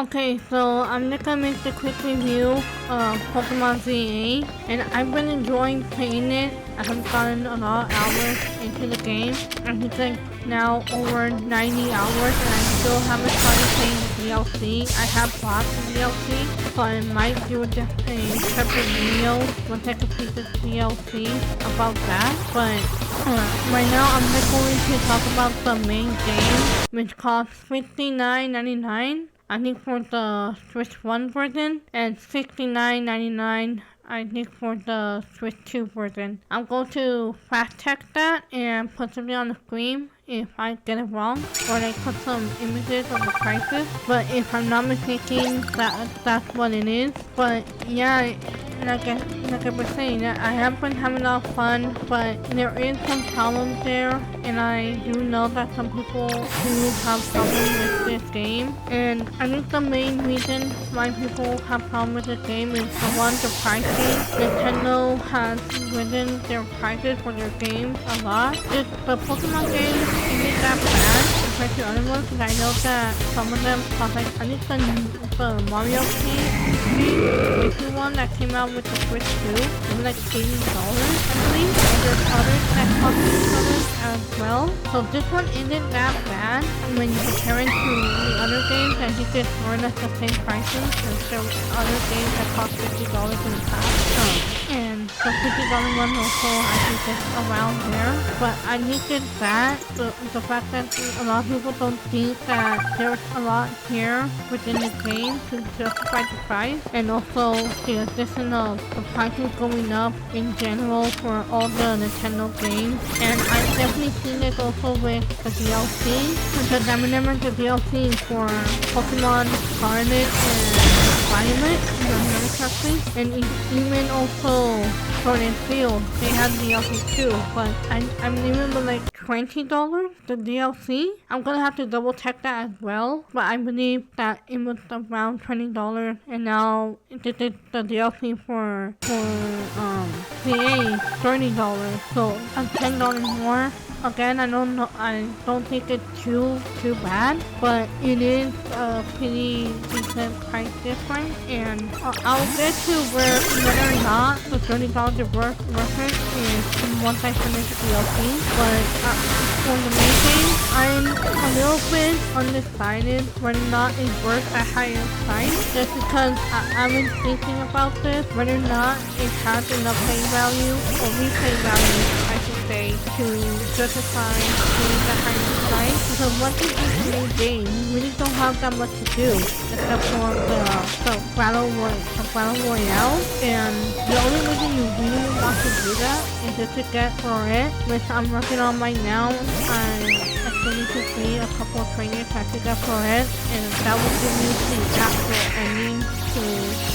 Okay, so I'm just gonna make the quick review of Pokemon ZA, and I've been enjoying playing it. I have gotten a lot of hours into the game. I think like now over 90 hours, and I still haven't started playing the DLC. I have bought the DLC, so I might do a separate video once I complete the DLC about that. But right now I'm just going to talk about the main game, which costs $59.99. I think for the Switch 1 version, and $69.99 I think for the Switch 2 version. I'm going to fast check that and put something on the screen if I get it wrong, or like put some images of the prices. But if I'm not mistaken, that's what it is. But yeah, like I was saying, I have been having a lot of fun, but there is some problems there, and I do know that some people do have problems with this game. And I think the main reason why people have problems with this game is the one, the pricing. Nintendo has risen their prices for their games a lot. The Pokemon games isn't that bad compared to other ones, because I know that some of them cost like, I think the Mario game, the one that came out with the Switch 2, it was like $80, I believe. And there's others that cost $80 as well. So this one isn't that bad when you compare it to the other games. I think it's more or less the same prices as the other games that cost $50 in the past. And the $50 one also, I think it's around there. But I think it's that, the fact that a lot of people don't think that there's a lot here within the game to justify the price. And also the addition of the prices going up in general for all the Nintendo games. And I've definitely seen it also with the DLC, because I remember the DLC for Pokemon Scarlet and Violet, if I remember correctly, and even also Sword and Shield, they had DLC too, but I remember like $20, the DLC. I'm gonna have to double check that as well, but I believe that it was around $20, and now the DLC for CA $30, so $10 more. Again, I don't think it's too bad, but it is a pretty decent price difference, and I'll get to whether or not the $30 is worth it is once I finish the DLC. But for the main game, I'm a little bit undecided whether or not it's worth a higher price, just because I've been thinking about this, whether or not it has enough play value or replay value, I should say, to justify paying the higher price. Because once you get the new game, you really don't have that much to do except for the battle royale. And the only reason you really want to do that is just to get Floret, which I'm working on right now. I still need to see a couple of trainers to get Floret, and that will give me the actual ending to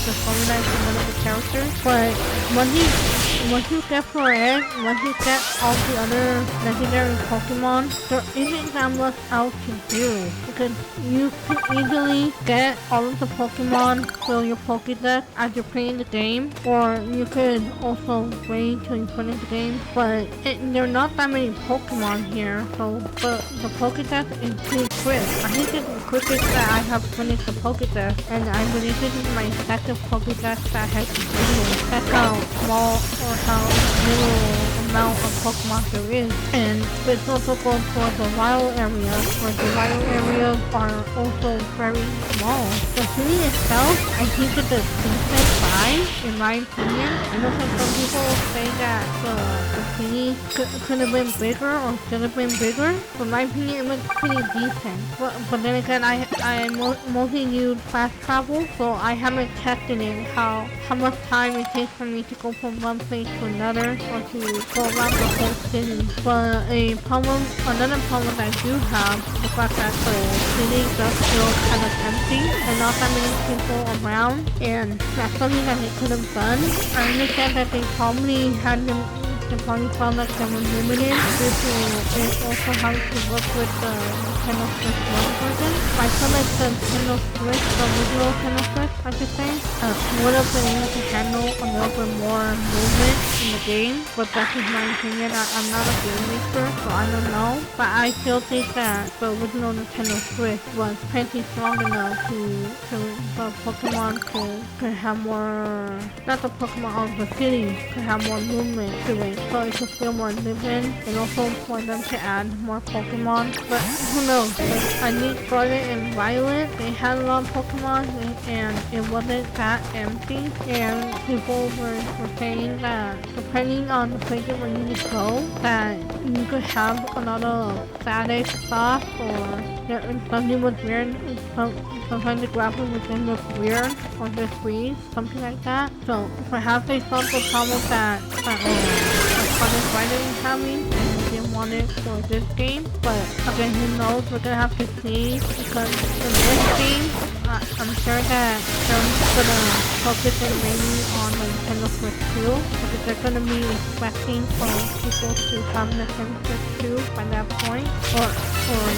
the storyline for one of the characters. But once you get Floret, once you get all the other legendary Pokemon, there isn't that much else to do, because you can easily get all of the Pokemon for your Pokédex as you're playing the game, or you could also wait till you finish the game, but there are not that many Pokemon here, so the Pokédex is pretty quick. I think it's the quickest that I have finished the Pokédex, and I believe this is my second Pokédex that has completed. That's how small or how little amount of Pokemon there is. And this also goes for the wild areas, where the wild areas are also very small. The city itself, I think it's a decent size, in my opinion. I know some people say that the city could have been bigger or should have been bigger, but in my opinion it was pretty decent. But then again, I mostly use fast travel, so I haven't tested it, how much time it takes for me to go from one place to another, or to go around the whole city. But another problem I do have is the fact that the city does feel kind of empty and not that many people around, and that's something that they could have done. I understand that they probably had them they probably found like they were limited due to it also having to work with the Nintendo Switch 1 version. I feel like the Nintendo Switch, the original Nintendo Switch, I should say, would have been able to handle a little bit more movement in the game, but that's just my opinion. I'm not a game maker, so I don't know. But I still think that the original Nintendo Switch was plenty strong enough to the Pokemon could have more, not the Pokemon of the city, could have more movement to it, so it could feel more living, and also for them to add more Pokemon. But who knows? Like, I think Scarlet and Violet, they had a lot of Pokemon, and it wasn't that empty, and people were saying that depending on the places where you could go, that you could have a lot of static stuff, or something was weird. Sometimes the graphics within look weird or just freeze, something like that. So perhaps they solved the problem that Scarlet Violet is having, and they didn't want it for this game. But again, who knows? We're gonna have to see, because in this game, I'm sure that they're gonna focus it mainly on the Nintendo Switch 2, because they're gonna be expecting for people to have Nintendo Switch 2 by that point, or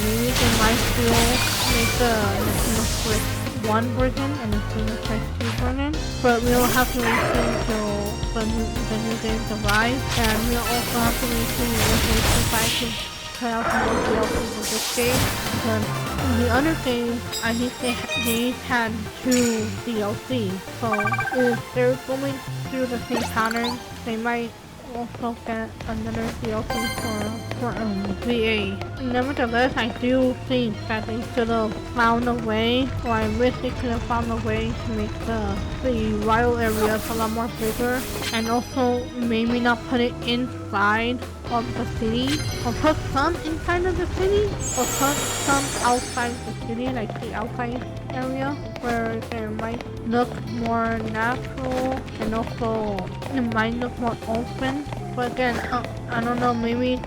maybe they might still make the Nintendo Switch 1 version and the Nintendo Switch 2 version, but we'll have to wait until the new games arrive, and we'll also have to wait if they decide to put out more DLC for this game, because in the other games, I think they had 2 DLC, so if they're going through the same pattern, they might also get another DLC for VA. Nevertheless, I do think that they should have found a way, or I wish they could have found a way to make the wild areas a lot more bigger, and also maybe not put it inside of the city, or put some inside of the city, or put some outside the city, like the outside area, where it might look more natural, and also it might look more open. But again, I don't know, maybe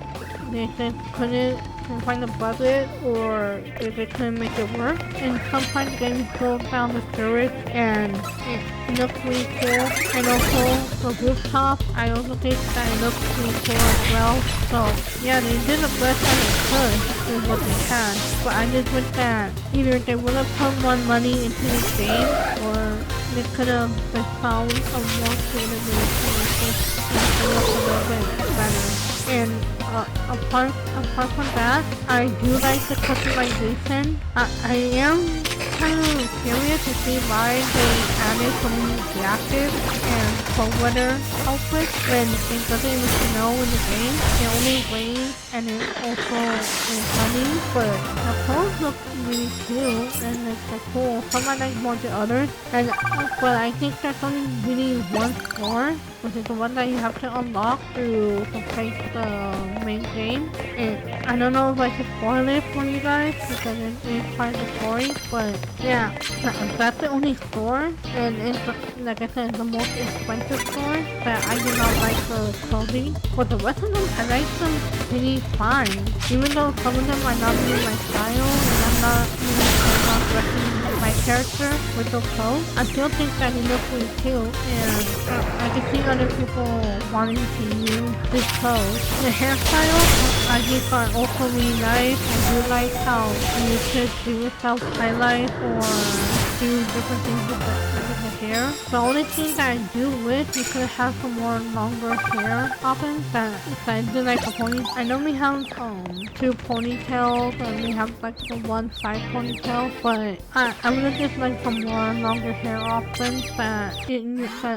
they just couldn't find a budget, or if they couldn't make it work. And sometimes games go down the storage, and it looks really cool. And also the rooftop, I also think that it looks really cool as well. So yeah, they did the best that they could with what they had. But I just wish that either they would have put more money into the game, or they could have found a more creative way to make this look a little bit better. And apart from that, I do like the customization. I am kind of curious to see why they added some new jackets and cold weather outfits when it doesn't even snow in the game. It only rains, and it also is sunny, but the clothes look really cute and it's cool. Some I like more than others, but I think there's only really one store, which is the one that you have to unlock to complete the main game. And I don't know if I should spoil it for you guys, because it is part of the story, but yeah, that's the only store, and it's, like I said, the most expensive store, but I do not like the clothing. But the rest of them, I like them pretty fine, even though some of them might not be my style, and I'm not dressing my character with those clothes. I still think that it looks really cute, and I can see other people wanting to use this clothes. The hairstyle, I think, are also really nice. I do like how you could do self-highlight or do different things with the hair. The only thing that I do wish we could have some more longer hair options. That I do like the pony. I know we have 2 ponytails, and we have like the one side ponytail, but I would just like some more longer hair options that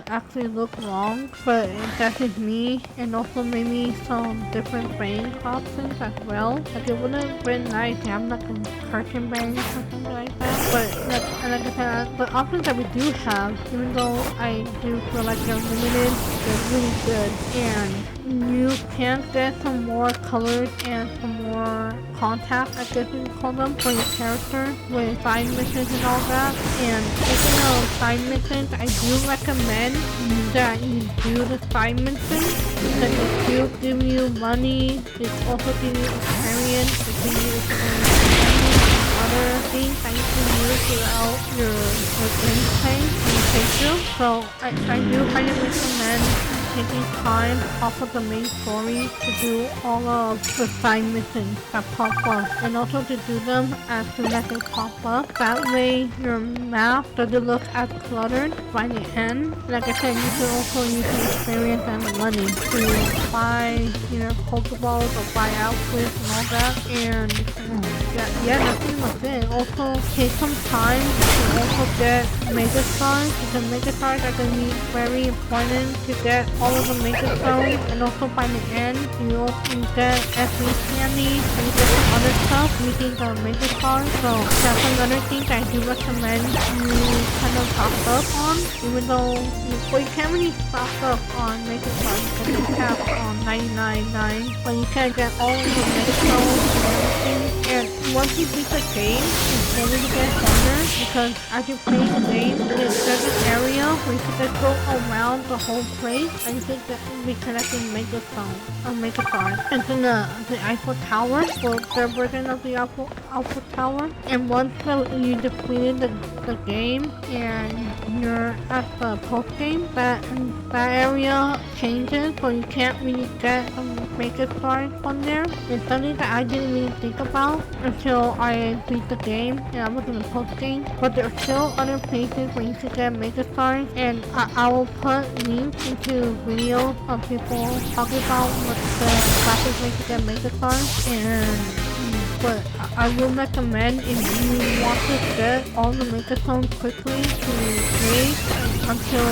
actually look long, but that's just me. And also maybe some different bang options as well. Like it would have been nice to have like a curtain bang or something like that. But like I said, the options that we do have, even though I do feel like they're limited, they're really good. And you can get some more colors and some more contact, I guess you can call them, for your character with side missions and all that. And speaking of side missions, I do recommend that you do the side missions, because it do give you money, it also gives you experience, it gives you other things that you can use throughout your gameplay and playthrough. So I do highly recommend taking time off of the main story to do all of the side missions that pop up, and also to do them as soon as they pop up. That way your map doesn't look as cluttered by the end. Like I said, you can also use the experience and the money to buy Pokeballs or buy outfits and all that. And yeah, that's pretty much it. Also take some time to also get Mega Stars, because Mega Stars are going to be very important to get all of the Mega Stones, and also by the end you get FV candy and you get some other stuff using the Mega Stars. So that's another thing that I do recommend you kind of stock up on, even though you can't really stock up on Mega Stars because they have on 99.9, but you can get all of the Mega Stones and everything. And once you beat the game, it's going to get harder because as you play the game, there's an area where you can just go around the whole place and you can be collecting Mega Stones or Mega Stars. It's in the Eiffel Tower, or their version of the Eiffel Tower. And once you defeated the game and you're at the post game, that area changes, so you can't really get Mega Stars from there. It's something that I didn't really think about until I beat the game and I was in the post game. But there are still other places where you can get Mega Stars, and I will put links into videos of people talking about what the classic way to get Mega Stars. But I will recommend, if you want to get all the Mega Stones quickly, to wait until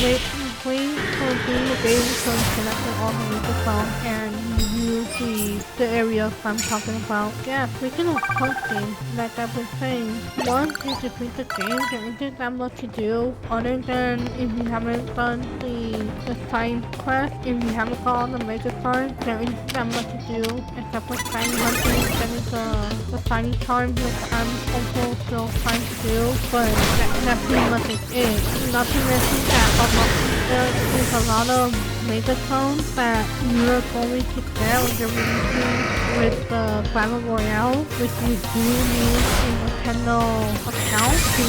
wait for being able to collect all the Mega Stones and use the areas I'm talking about. Yeah, speaking of posting, like I've been saying, once you defeat the game, there isn't that much to do other than if you haven't done the side quest. If you haven't got all the Mega Stars, there isn't that much to do except for shiny hunting, getting the shiny charms, which I'm also still trying to do, but that pretty much is it. Not to mention that there's a lot of Mega Stones that you're going to get when you're releasing with the Battle Royale, which you do need a Nintendo account to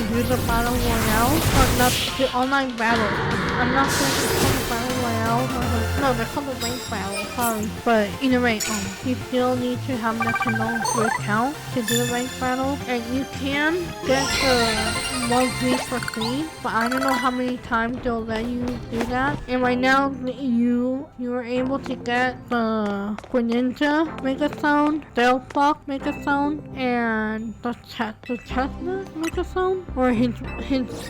do the Battle Royale, or not the online battle. I'm not sure if it's called the Battle Royale or no, they're called the Rank Battle, sorry. But either way, you still need to have Nintendo account to do the Rank Battle, and you can get the 1 week for free, but I don't know how many times they'll let you do that. And right now, you are able to get the Greninja Mega Stone, Delphox Mega Stone, and the Chestnut Mega Stone, or his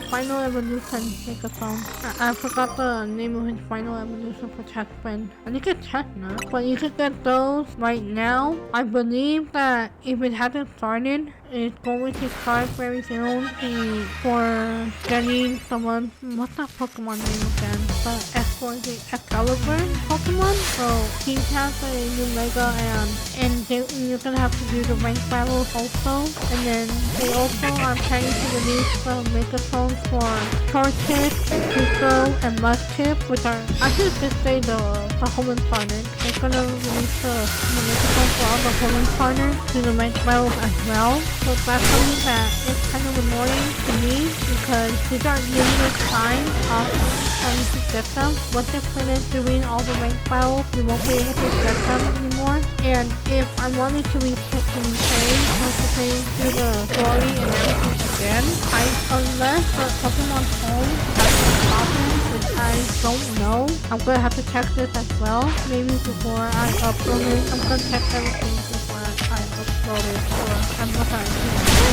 Final Evolution Mega Stone. I forgot the name of his Final Evolution for Chestnut. I think it's Chestnut, but you can get those right now. I believe that if it hasn't started, it's going to start very soon for getting someone. What's that Pokemon name again? The Excalibur Pokemon. So he has a new Mega, and you're gonna have to do the rank battles also. And then they also are planning to release the Mega Stones for Torchic, Pico, and Mudkip, which are, I should just say the Hoenn partners. They're gonna release the Mega Stones for all the Hoenn partners to the rank battles as well. So that's something that is kind of annoying to me, because these are limited time trying to get them. Once they finish doing all the rank battles, you won't be able to get them anymore. And if I wanted to do the story and everything again, unless the Pokemon Home has some problems, which I don't know, I'm gonna have to check this as well. Maybe before I upload it, I'm gonna check everything before I upload it, or I'm gonna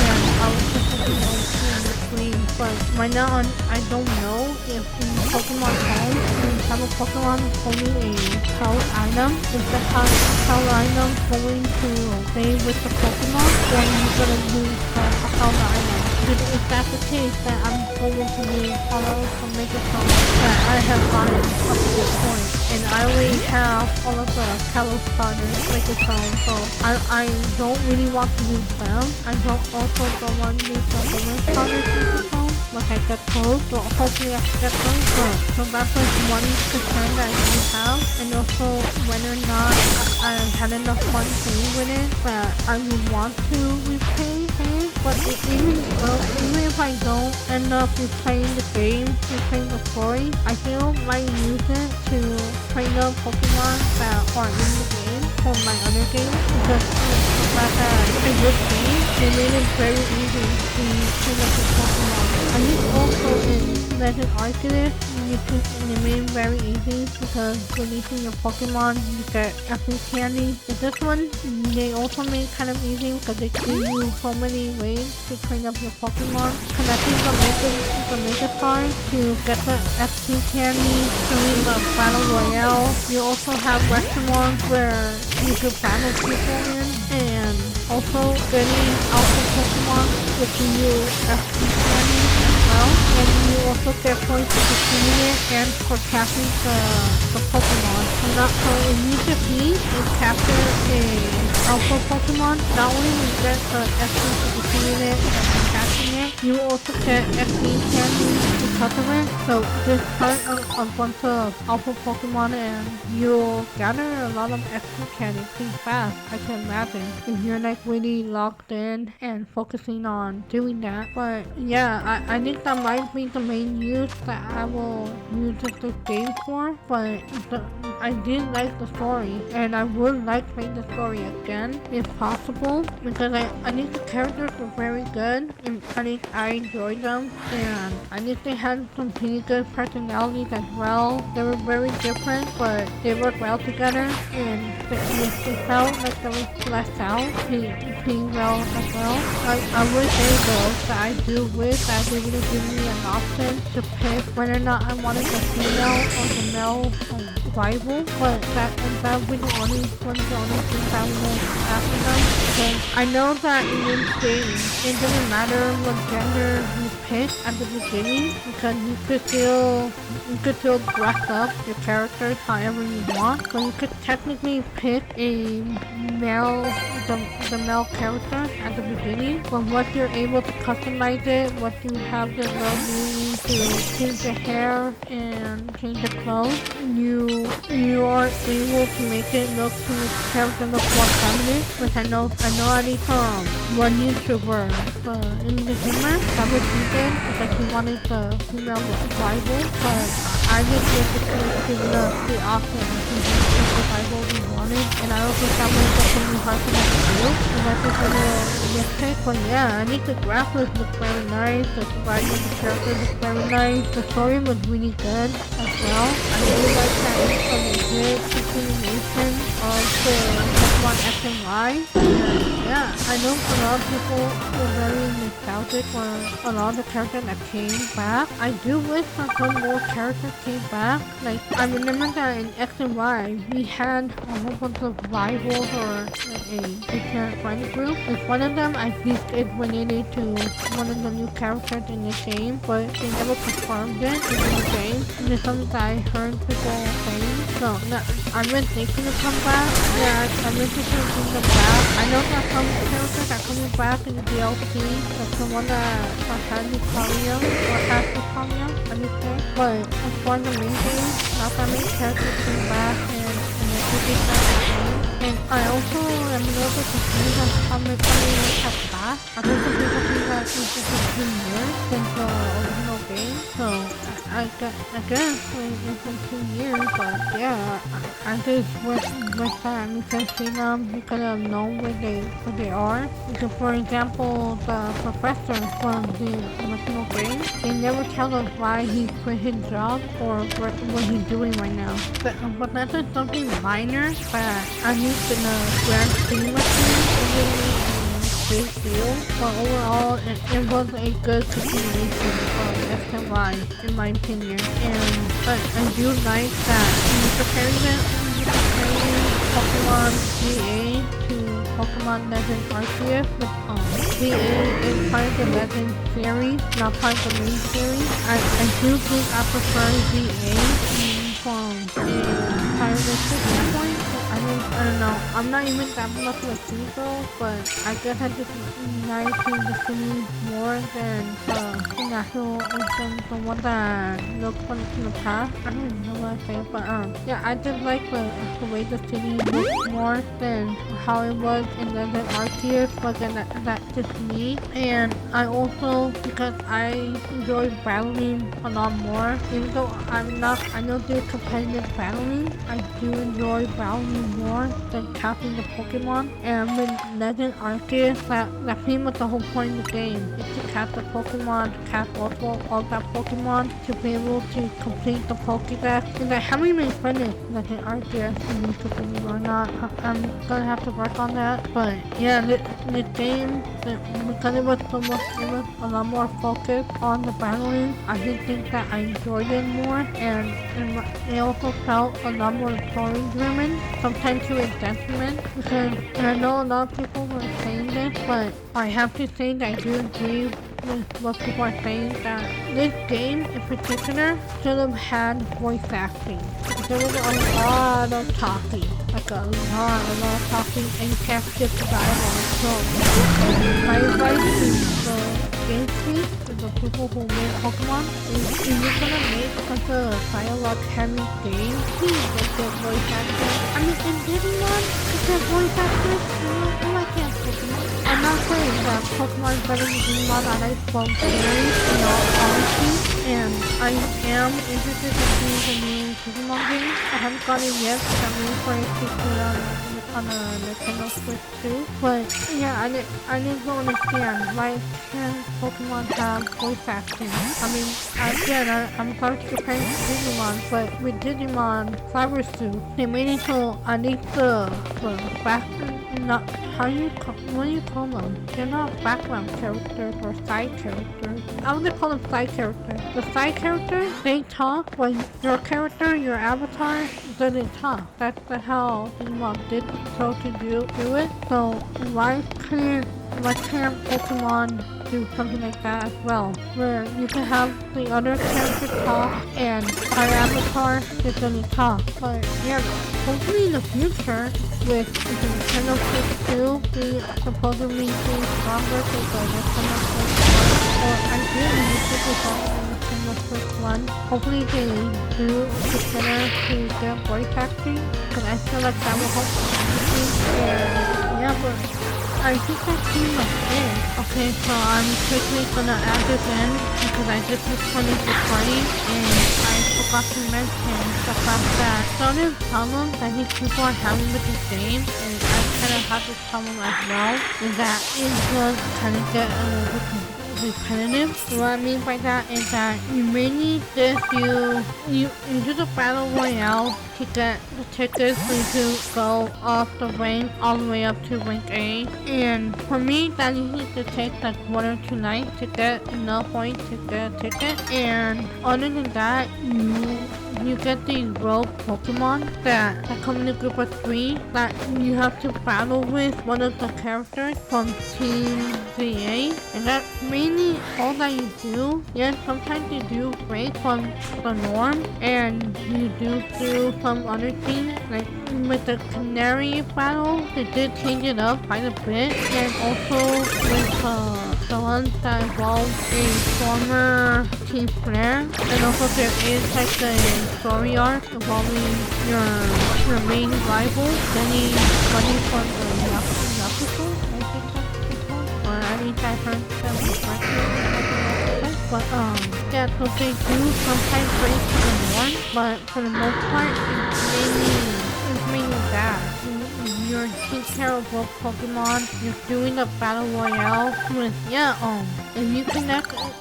and I was just looking in between. But right now, I don't know if in Pokemon Home, when you have a Pokemon holding a held item, is the held item going to stay with the Pokemon, or are you gonna use the held item? If that's the case, then I'm going to use all of the Mega Stones that I have gotten up to this point. And I already have all of the Kalos starters Mega Stones, so I don't really want to use them. I don't want to use the Hoenn starters Mega Stones. Like I get those, so hopefully I can get those. So that's like one concern that I do have. And also whether or not I had enough fun playing with it that I would want to repay it. But even if I I don't end up replaying the game, replaying the story, I still might use it to train up Pokemon that are in the game for my other games because the fact that in this game, they made it very easy to train up the Pokemon. I think also in Legend Arceus, you can animate it very easy because releasing your Pokemon, you get FP candy. In this one, they also made it kind of easy because they give you so many ways to train up your Pokemon. Connecting the Mega Card to get the FP candy, doing the Battle Royale. You also have restaurants where you could battle people in, and also getting Alpha Pokemon which you FP candy as well. And you also get points for defeating it and for catching the Pokemon. So if you defeat and capture a Alpha Pokemon, not only will you get the FP for defeating it and catching it, you also get FP candy because of it. So just start a bunch of Alpha Pokemon and you'll gather a lot of FP candy pretty fast, I can imagine, if you're like really locked in and focusing on doing that. But yeah, I think that might be the main use that I will use this game for. But I did like the story, and I would like to play the story again if possible because I think the characters were very good and I think I enjoyed them, and I think they had some pretty good personalities as well. They were very different, but they worked well together, and they felt like they were fleshed out pretty well as well. I would say though that I do wish that they would have given me an option to pick whether or not I wanted the female or the male rival, but that would be the only thing I would ask them. Because I know that in this game, it doesn't matter what gender you pick at the beginning because you could still dress up your characters however you want. So you could technically pick a male, the male character at the beginning, but once you're able to customize it, once you have the ability to change the hair and change the clothes, you are able to make it look to the character look more feminine, which I know at least one YouTuber in the gamer that was vegan because he wanted the female rival, but I just wish it could have given us the option to use the rival we wanted, and I don't think that was definitely hard for them to do, and that's just a little nitpick. But yeah, I think the graphics look very nice, the writing of the characters look very nice, the story was really good as well. I really like that it's a legit continuation of the Pokemon X and Y. Yeah, I know a lot of people were very nostalgic for a lot of the characters that came back. I do wish that some more characters came back. Like, I remember that in X and Y, we had a whole bunch of rivals or a different friend group. Like, one of them, I think it's related to one of the new characters in the game, but they never confirmed it in the game. And it's something that I heard people saying. So, I've been thinking to come back. Yeah, I've been thinking to bring them back. I know that some characters are coming back in the DLC, like the one that had Lucario, or has Lucario, I would say. But as far as the main game, not that many characters came back, and it could be kind of game. And I also am a little bit confused as how many have passed. I think some people think that it's just 2 years since the original game, so I guess it's been 2 years, but yeah, I just wish that we could see them, we could have known where they are. Because for example, the professor from the original game, they never tell us why he quit his job or what he's doing right now. But that's just something minor, but I think in the grand scheme of things, it really big deal, but overall it was a good continuation of X and Y in my opinion, and I do like that in comparison Pokemon GA to Pokemon Legend Arceus, with GA is part of the Legend series, not part of the main series. I do think I prefer GA from a stylistic standpoint. I don't I don't know. I'm not even that much of a city girl, but I guess I just like to the city more than the national anthem, the one that looks from the past. I don't even know what I say, but yeah, I just like the way the city looks more than how it was in Legend Arceus, but then that's just me. And I also, because I enjoy battling a lot more, even though I know there's competitive battling, I do enjoy battling more than catching the Pokemon. And with Legend Arceus, that's pretty much the whole point of the game, is to catch the Pokemon, to catch all that Pokemon, to be able to complete the Pokédex. And I haven't even finished Legend Arceus, and you could believe it or not. I'm gonna have to work on that. But yeah, the game, because it was a lot more focused on the battling, I did think that I enjoyed it more, and it also felt a lot more story driven, sometimes to its detriment, because and I know a lot of people were saying this, but I have to say that I do agree with what people are saying, that this game in particular should have had voice acting. There was a lot of talking, like a lot of talking, and you can't skip the dialogue. So my advice to the game team, to the people who make Pokemon, is if you're gonna make such a dialogue heavy game, please make the voice acting. I mean, in Digimon, you get voice actors, you like that Pokemon. I'm not saying that Pokemon is better than Digimon. I like both series, in all honesty, and I am interested in seeing the new Digimon game. I haven't got it yet, but I'm waiting for it to come on a Nintendo Switch too. But yeah, I didn't understand why can't Pokemon have voice acting. I mean, again, I'm sorry to compare to Digimon, but with Digimon Cyber Suit, they made it so at least the back, not what do you call them? They're not background characters or side characters. I would call them side characters. The side characters, they talk, but your character, your avatar, doesn't talk. That's how Digimon did so to do it. So why can't Pokemon do something like that as well, where you can have the other character talk and our avatar just doesn't talk? But yeah, hopefully in the future, with the Nintendo Switch 2 be supposedly being stronger to the Nintendo Switch 1, or ideally you could be stronger than the Nintendo Switch 1. Hopefully they do consider to get voice acting, because I feel like that will help everything. And yeah, but I think that's pretty much it. Okay, so I'm quickly gonna add this in because I just finished recording and I forgot to mention the fact that some of the problems that these people are having with this game, and I kind of have this problem as well, is that it does kind of get a little bit repetitive. What I mean by that is that you mainly just you do the battle royale to get the tickets for you to go off the rank all the way up to rank A. And for me, that usually to take like 1 or 2 nights to get enough points to get a ticket. And other than that, you get these rogue Pokemon that come in a group of 3 that you have to battle with one of the characters from Team ZA, and that's mainly all that you do. Yes, sometimes you do break from the norm and you do some other things, like with the Canary battle, they did change it up quite a bit, and also with the ones that involve a former Team Flare, and also there is like the story arc involving your main rival getting money from the Yakuza, I think that's called, or at least I heard them correctly. But yeah, so they do sometimes break to the norm, but for the most part, it's mainly that. You're taking care of both Pokemon, you're doing the battle royale with, if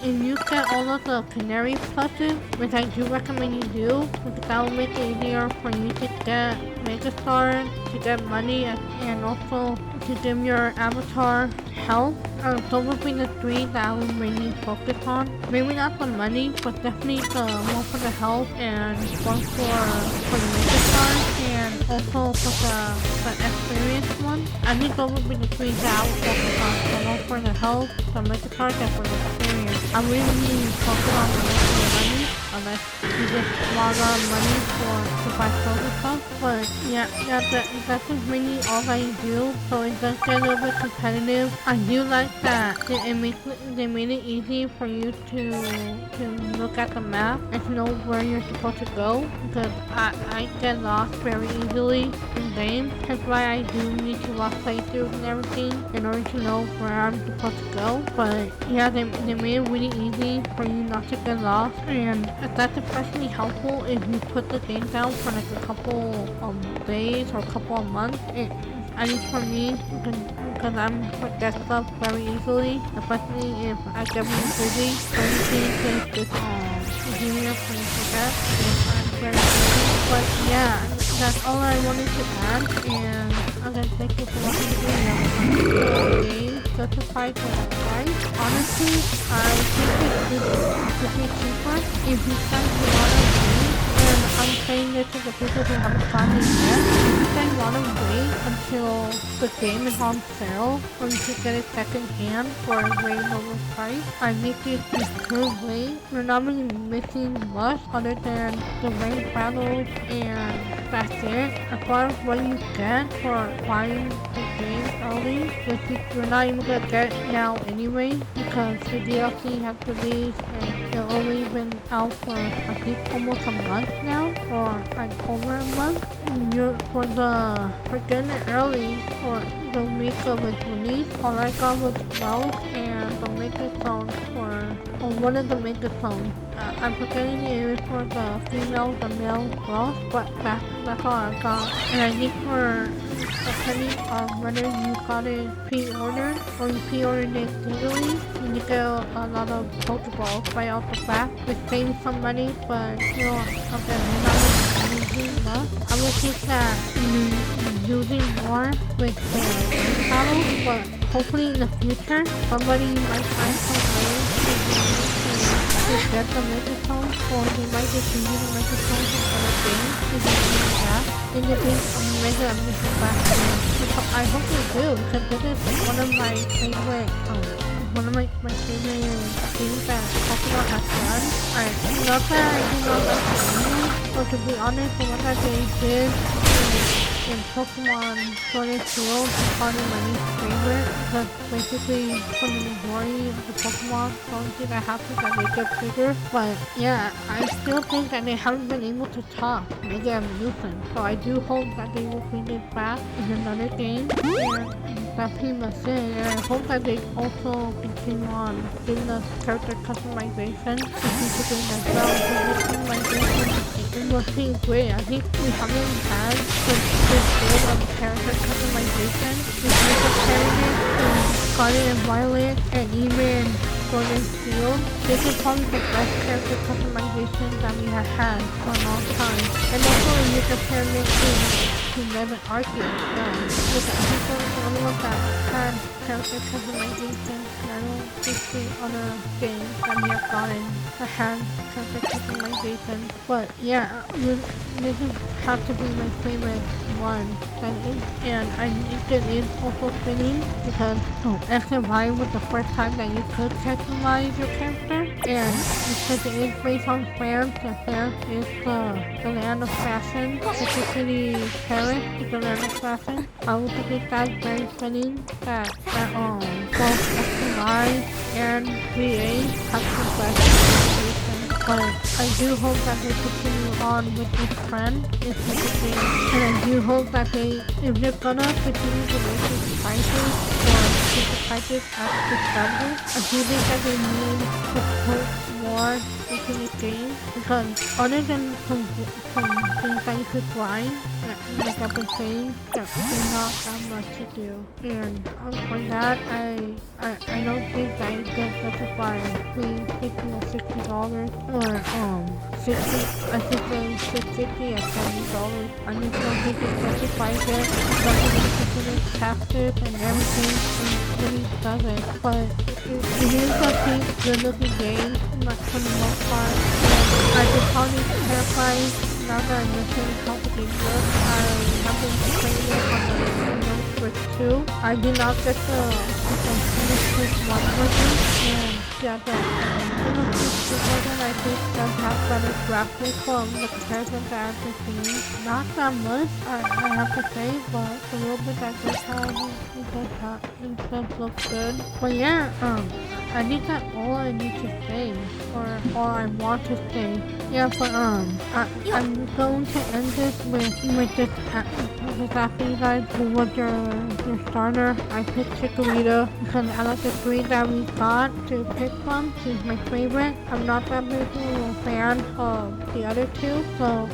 you get all of the Canary pluses, which I do recommend you do, because that will make it easier for you to get Megastars, to get money, and also to give your avatar health. Those would be the 3 that I would mainly focus on. Maybe not the money, but definitely one for the health and one for the Megastars, and also for the experience one. I think those would be the 3 that I would focus on. So one for the health, the Megastars, and for the experience. I really focus on the money. unless you get a lot of money to buy clothes and stuff. But yeah, that's just mainly all I do. So it does get a little bit competitive. I do like that they made it easy for you to look at the map and to know where you're supposed to go, because I get lost very easily in games. That's why I do need to watch playthroughs and everything in order to know where I'm supposed to go. But yeah, they made it really easy for you not to get lost, and that's especially helpful if you put the game down for like a couple of days or a couple of months. At least for me, because I'm forget stuff very easily, especially if I get really busy. Everything is just easier for me to forget if I'm very busy. But yeah, that's all I wanted to add, and again, thank you for watching the video. Game justified the price. Honestly, I think it could be cheaper if you spend a lot of money. And I'm saying this to the people who haven't gotten it yet. If you guys want to wait until the game is on sale, or you could get it second hand for a way lower price, I think you could wait. You're not really missing much other than the ranked battles, and that's it. As far as what you get for buying the game early, which you're not even gonna get now anyway, because the DLC has released and it's only been out for I think almost a month now, or like over a month. For getting it early for the week of its release, all I got was 12 and the Megaphone or one of the Megaphones. I'm forgetting it was for the female, the male boss, but that's all I got. And I think for depending on whether you got it pre-ordered or you pre-ordered it digitally, you get a lot of Pokeballs right off the bat, which saves some money, but you know, okay, we're not using enough. I would think that using more with the battles, but hopefully in the future, somebody might find some way to get the microphone, or they might just use the microphone in other games to get that. In the game, make it a mission back. I hope they do, because this is one of my favorite things that Pokemon has done. Not that I do not like the anime, but to be honest, the one that they did in Pokemon Sword and Shield is probably my least favorite, because basically for the majority of the Pokemon, the only thing that happens is that they get bigger. But yeah, I still think that they haven't been able to top Mega Evolution, so I do hope that they will bring it back in another game. And that's pretty much it, and I hope that they also continue on giving us character customization in future games as well, because the customization it was pretty great. I think we haven't had this good of character customization. We make a character in Scarlet and Violet, and even Sword and Shield. This is probably the best character customization that we have had for a long time. And also you compare it to Red and Arceus. Because I think those are the only ones that had character customization. I don't think the other games that we have gotten that had character customization. But yeah, this has to be my favorite one. And I think it is also fitting because X and Y was the first time that you could customize your character, and because it is based on France, and France is the land of fashion, particularly Paris is the land of fashion. I would think that's very fitting that both X and Y and VA have customization. But I do hope that they continue on with this trend in future games, and I do hope that if they're gonna continue to raise the prices or keep the prices at this level, I do think that they need to put more into the game, because other than some things that you could grind, like I've been saying, there's not that much to do. And for that, I don't think that you can justify between $50 or $60 or I think $650 or $70. I just don't think it justifies it, especially considering taxes and everything, and it really doesn't. But it is a good looking game, for the most part. I just found it terrifying now that I mentioned how the game works. I have been playing it on the Nintendo Switch 2. I did not get the Nintendo Switch 1 version, and yeah, the Nintendo Switch 2 version I think does have better graphics from the characters that I've been seeing. Not that much, I have to say, but a little bit that it does look good. But yeah, I think that's all I need to say, or all I want to say. Yeah, but I'm going to end this with this asking you guys who was your starter. I picked Chikorita because I like the three that we got to pick from. She's my favorite. I'm not that big of a fan of the other two, so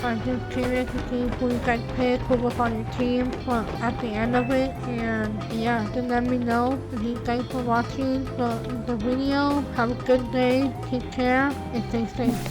I'm just curious to see who you guys pick, who was on your team at the end of it, and yeah, just let me know. Thank you guys for watching the video. Have a good day, take care, and stay safe.